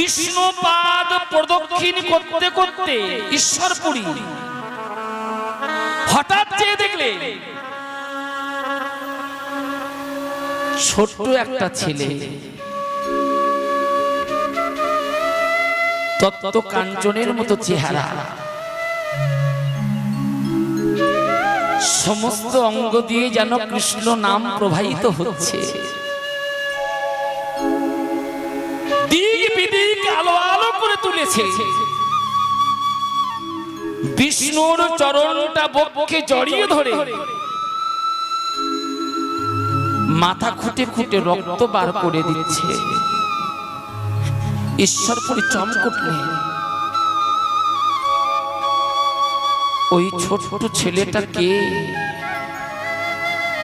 বিষ্ণু পাদ প্রদক্ষিণ করতে করতে ঈশ্বরপুরী হঠাৎ চেয়ে দেখলে ছোট্ট একটা ছেলে তত্ত্ব কাঞ্চনের মতো চেহারা, সমস্ত অঙ্গ দিয়ে যেন কৃষ্ণ নাম প্রবাহিত হচ্ছে, দিক বিদিক আলো আলো করে তুলেছে। বিষ্ণুর চরণটা বক্ষে জড়িয়ে ধরে মাথা খুঁটে খুঁটে রক্ত বার করে দিচ্ছে। ঈশ্বরপুরী চমক উঠলেন, ওই ছোট ছেলেটা কে?